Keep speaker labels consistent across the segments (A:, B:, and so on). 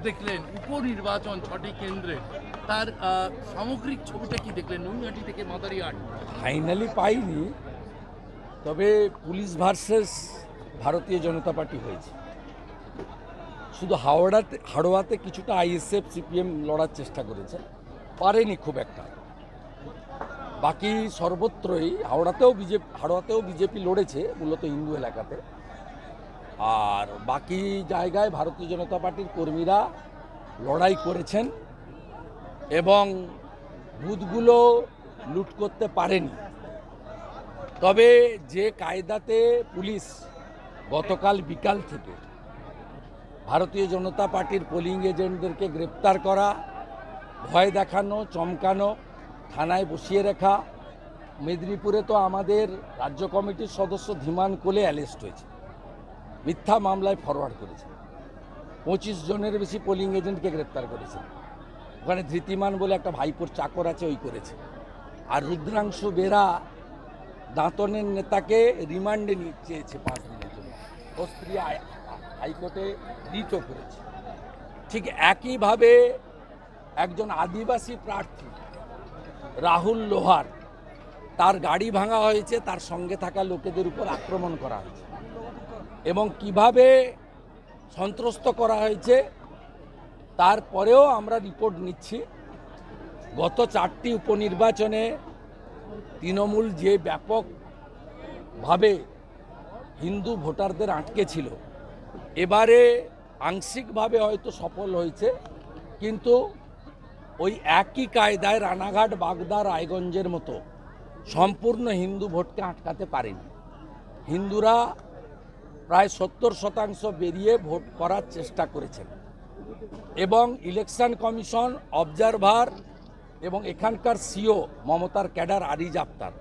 A: দেখলেন উপনির্বাচন 6টি কেন্দ্রে, তার সামগ্রিক ছবিটা কি দেখলেন নৈহাটি থেকে মাদারিহাট?
B: ফাইনালি পাইনি, তবে পুলিশ ভার্সেস ভারতীয় জনতা পার্টি হয়েছে। শুধু হাওড়াতে কিছুটা আইএসএফ সিপিএম লড়ার চেষ্টা করেছে, পারেনি খুব একটা। বাকি সর্বত্রই হাওড়াতেও বিজেপি লড়েছে, মূলত হিন্দু এলাকাতে। আর বাকি জায়গায় ভারতীয় জনতা পার্টির কর্মীরা লড়াই করেছেন এবং বুথগুলো লুট করতে পারেনি। তবে যে কায়দাতে পুলিশ গতকাল বিকাল থেকে ভারতীয় জনতা পার্টির পোলিং এজেন্টদেরকে গ্রেপ্তার করা, ভয় দেখানো, চমকানো, থানায় বসিয়ে রাখা। মেদিনীপুরে তো আমাদের রাজ্য কমিটির সদস্য ধীমান কোলে অ্যারেস্ট হয়েছে, মিথ্যা মামলায় ফরওয়ার্ড করেছে। 25 জনের বেশি পোলিং এজেন্টকে গ্রেপ্তার করেছে। ওখানে ধৃতিমান বলে একটা ভাইপোর চাকর আছে, ওই করেছে। আর রুদ্রাংশু বেরা দাঁতনের নেতাকে রিমান্ডে নিয়ে চেয়েছে 5 দিনের জন্য, ও স্ত্রী হাইকোর্টে রিটও করেছে। ঠিক একইভাবে একজন আদিবাসী প্রার্থী রাহুল লোহার, তার গাড়ি ভাঙা হয়েছে, তার সঙ্গে থাকা লোকেদের উপর আক্রমণ করা হয়েছে এবং কিভাবে সন্ত্রস্ত করা হয়েছে তারপরেও আমরা রিপোর্ট নিচ্ছি। গত 4টি উপনির্বাচনে তৃণমূল যে ব্যাপকভাবে হিন্দু ভোটারদের আটকে ছিল, এবারে আংশিকভাবে হয়তো সফল হয়েছে, কিন্তু ওই একই কায়দায় রানাঘাট, বাগদা, রায়গঞ্জের মতো সম্পূর্ণ হিন্দু ভোটকে আটকাতে পারেনি। হিন্দুরা প্রায় 70% বেরিয়ে ভোট করার চেষ্টা করেছেন এবং ইলেকশন কমিশন, অবজারভার এবং এখানকার সিও মমতার ক্যাডার আরিজ আফতার,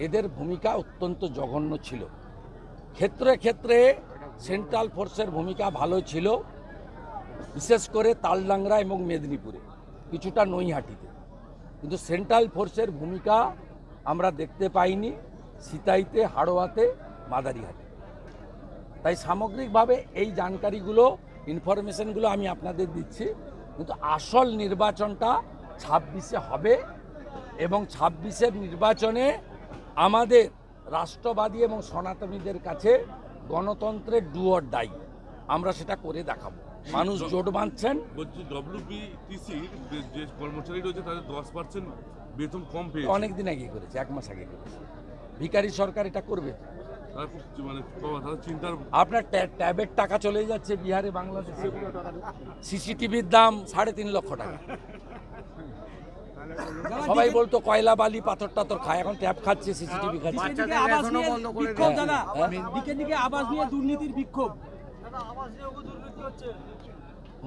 B: এদের ভূমিকা অত্যন্ত জঘন্য ছিল। ক্ষেত্রে ক্ষেত্রে সেন্ট্রাল ফোর্সের ভূমিকা ভালো ছিল, বিশেষ করে তালডাংরা এবং মেদিনীপুরে, কিছুটা নৈহাটিতে। কিন্তু সেন্ট্রাল ফোর্সের ভূমিকা আমরা দেখতে পাইনি সিতাইতে, হাড়োয়াতে, মাদারিহাটে। তাই সামগ্রিকভাবে এই জানকারিগুলো, ইনফরমেশনগুলো আমি আপনাদের দিচ্ছি, কিন্তু আসল নির্বাচনটা 26-এ হবে এবং 26-এর নির্বাচনে আমাদের রাষ্ট্রবাদী এবং সনাতনীদের কাছে গণতন্ত্রের ডু অর ডাই, আমরা সেটা করে দেখাবো। মানুষ জোট বাঁধছেন।
C: বলছি ডব্লিউবিটিসির যে কর্মচারী রয়েছে তাদের 10% বেতন কম পেয়েছে,
B: অনেকদিন আগে করেছে, 1 মাস আগে করেছে। ভিখারি সরকার এটা করবে?
C: তাদের চিন্তার
B: আপনার ট্যাবের টাকা চলে যাচ্ছে বিহারে, বাংলাদেশে। সিসিটিভির দাম 3.5 লক্ষ টাকা। সবাই বলতো কয়লা বালি পাথর টাথর খায়, এখন ট্যাব খাচ্ছে, সিসিটিভি খাচ্ছে।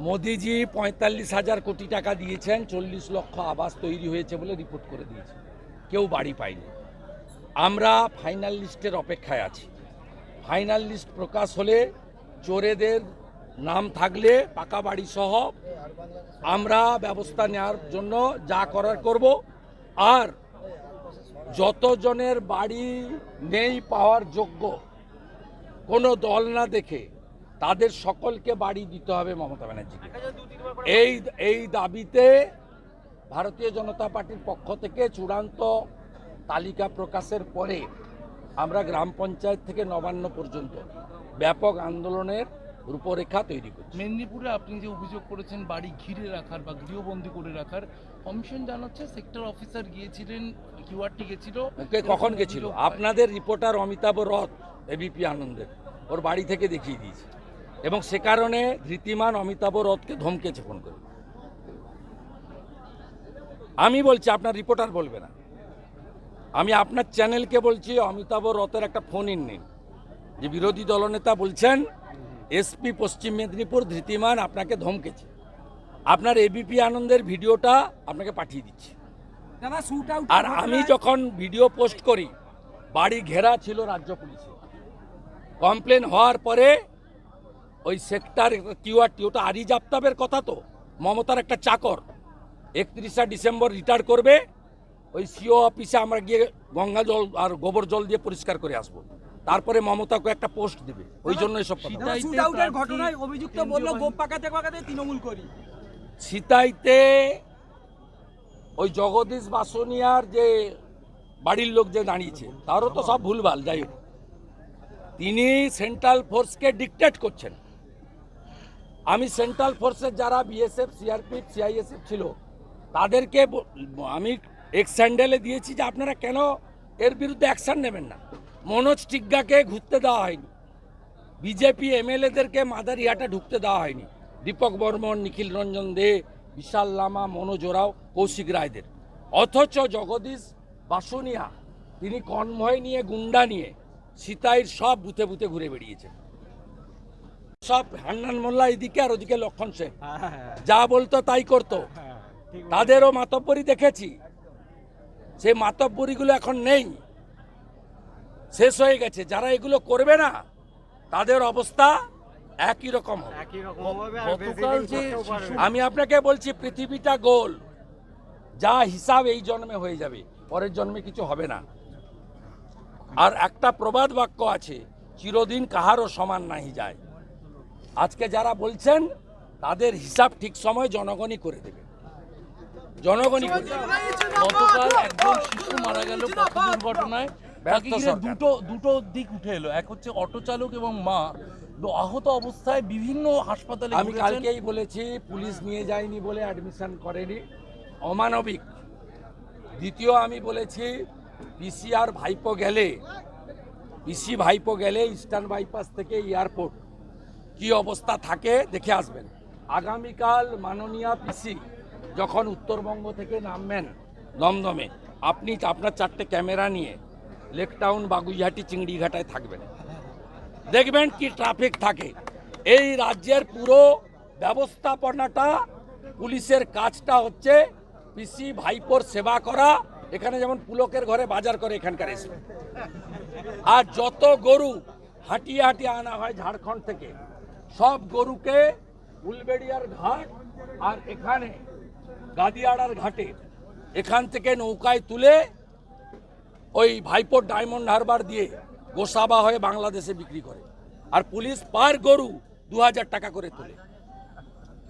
B: মোদিজি 45,000 কোটি টাকা দিয়েছেন, 40 লক্ষ আবাস তৈরি হয়েছে বলে রিপোর্ট করে দিয়েছে, কেউ বাড়ি পায়নি। আমরা ফাইনাল লিস্টের অপেক্ষায় আছি। ফাইনাল লিস্ট প্রকাশ হলে চোরেদের নাম থাকলে পাকা বাড়ি সহ আমরা ব্যবস্থা নেওয়ার জন্য যা করার করব। আর যতজনের বাড়ি নেই পাওয়ার যোগ্য, কোনো দল না দেখে তাদের সকলকে বাড়ি দিতে হবে মমতা ব্যানার্জিকে। এই দাবিতে ভারতীয় জনতা পার্টির পক্ষ থেকে চূড়ান্ত তালিকা প্রকাশের পরে আমরা গ্রাম পঞ্চায়েত থেকে নবান্ন পর্যন্ত ব্যাপক আন্দোলনের রূপরেখা তৈরি করছি।
A: মেদিনীপুরে আপনি যে অভিযোগ করেছেন বাড়ি ঘিরে রাখার বা গৃহবন্দী করে রাখার, কমিশন জানাচ্ছে সেক্টর অফিসার গিয়েছিলেন, কিউআরটি গেছিল।
B: কখন গেছিল? আপনাদের রিপোর্টার অমিতাভ রথ, এবিপি আনন্দের, ওর বাড়ি থেকে দেখিয়ে দিয়েছে এবং সে কারণে ধৃতিমান অমিতাভ রথকে ধমকেছে ফোন করে। আমি বলছি, আপনার রিপোর্টার বলবে না। আমি আপনার চ্যানেলকে বলছি, অমিতাভ রথের একটা ফোন ইন নিন, যে বিরোধী দলনেতা বলছেন এসপি পশ্চিম মেদিনীপুর ধৃতিমান আপনাকে ধমকেছে। আপনার এবিপি আনন্দের ভিডিওটা আপনাকে পাঠিয়ে দিচ্ছি। আর আমি যখন ভিডিও পোস্ট করি, বাড়ি ঘেরা ছিল রাজ্য পুলিশে। কমপ্লেন হওয়ার পরে ওই সেক্টর কিউআরটি, ওটা আরিজ আফতাবের কথা, তো মমতার একটা চাকর 31 ডিসেম্বর রিটায়ার করবে। ওই সিও অফিসে আমরা গিয়ে গঙ্গা জল আর গোবর জল দিয়ে পরিষ্কার করে আসবো। তারপরে মমতাকে একটা পোস্ট দিবে, ওই জন্য এসব কথা।
A: সিতাইতে
D: শুট আউটের
A: প্রার্থী
D: ঘটনায় অভিযুক্ত
A: কেন্দ্রীয়
D: বলল
A: বাহিনী-
D: গোপ পাকাতে পাকাতে তৃণমূল করি।
B: সিতাইতে ওই জগদীশ বাসনিয়ার যে বাড়ির লোক যে দাঁড়িয়েছে তারও তো সব ভুলভাল। যাই হোক, তিনি সেন্ট্রাল ফোর্সকে ডিকটেট করছেন। আমি সেন্ট্রাল ফোর্সের যারা বিএসএফ, সিআরপিএফ, সিআইএসএফ ছিল তাদেরকে আমি এক্স স্যান্ডেলে দিয়েছি যে আপনারা কেন এর বিরুদ্ধে অ্যাকশন নেবেন না। মনোজ টিগ্গাকে ঘুরতে দেওয়া হয়নি, বিজেপি এমএলএদেরকে মাদারিহাটে ঢুকতে দেওয়া হয়নি, দীপক বর্মন, নিখিল রঞ্জন দে, বিশাল লামা, মনোজ ওরাও, কৌশিক রায়দের। অথচ জগদীশ বাসনিয়া তিনি কনভয় নিয়ে, গুন্ডা নিয়ে সিতাইর সব বুথে বুথে ঘুরে বেরিয়েছেন। সব হান্নান মোল্লা এদিকে আর ওদিকে লক্ষণ শেখ যা বলতো তাই করতো। তাদেরও মাতব্বরি দেখেছি, সেই মাতব্বরিগুলো এখন নেই, শেষ হয়ে গেছে। যারা এগুলো করবে না তাদের অবস্থা একই রকম হবে।
A: গতকাল যে শিশু
B: আমি আপনাকে বলছি পৃথিবীটা গোল, যা হিসাব এই জন্মে হয়ে যাবে, পরের জন্মে কিছু হবে না। আর একটা প্রবাদ বাক্য আছে, চিরদিন কাহারও সমান নাহি যায়। আজকে যারা বলছেন তাদের হিসাব ঠিক সময় জনগণই করে দেবে, জনগণই করে দেবে।
A: গতকাল একজন শিশু মারা গেল পথ দুর্ঘটনায়।
B: ব্যর্থ
A: তাকে ঘিরে
B: সরকার।
A: দুটো দিক উঠে এলো, এক হচ্ছে অটো চালক এবং মা আহত অবস্থায় বিভিন্ন হাসপাতালে
B: আমি
A: ঘুরেছেন।
B: কালকেই বলেছি, পুলিশ নিয়ে যায়নি বলে অ্যাডমিশন করেনি, অমানবিক। দ্বিতীয় আমি বলেছি পিসিআর ভাইপো গেলে, পিসি ভাইপো গেলে ইস্টার্ন বাইপাস থেকে এয়ারপোর্ট কি অবস্থা থাকে দেখে আসবেন। আগামীকাল মাননীয় পিসি যখন উত্তরবঙ্গ থেকে নামবেন দমদমে, আপনি আপনার 4টে ক্যামেরা নিয়ে লেক টাউন, বাগুইহাটি, চিংড়িঘাটায় থাকবেন, দেখবেন কি ট্রাফিক থাকে। এই রাজ্যের পুরো ব্যবস্থাপনাটা, পুলিশের কাজটা হচ্ছে পিসি ভাইপোর সেবা করা। এখানে যেমন পুলকের ঘরে বাজার করে এখানকার এসে, আর যত গরু হাঁটিয়ে হাঁটিয়ে আনা হয় ঝাড়খণ্ড থেকে, সব গরুকে উলবেড়িয়ার ঘাট আর এখানে গাদিয়াড়ার ঘাটে এখান থেকে নৌকায় তুলে ওই ভাইপোর ডায়মন্ড হারবার দিয়ে গোসাবা হয়ে বাংলাদেশে বিক্রি করে। আর পুলিশ পার গরু 2000 টাকা করে তোলে।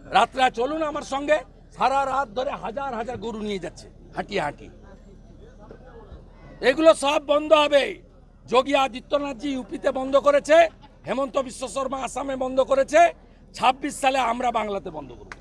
B: রাত্রে চলুন আমার সঙ্গে, সারা রাত ধরে হাজার হাজার গরু নিয়ে যাচ্ছে হাঁটিয়ে হাঁটিয়ে। এগুলো সব বন্ধ হবে। যোগী আদিত্যনাথজি ইউপিতে বন্ধ করেছে, হেমন্ত বিশ্ব শর্মা আসামে বন্ধ করেছে, 26 সালে আমরা বাংলাতে বন্ধ করব।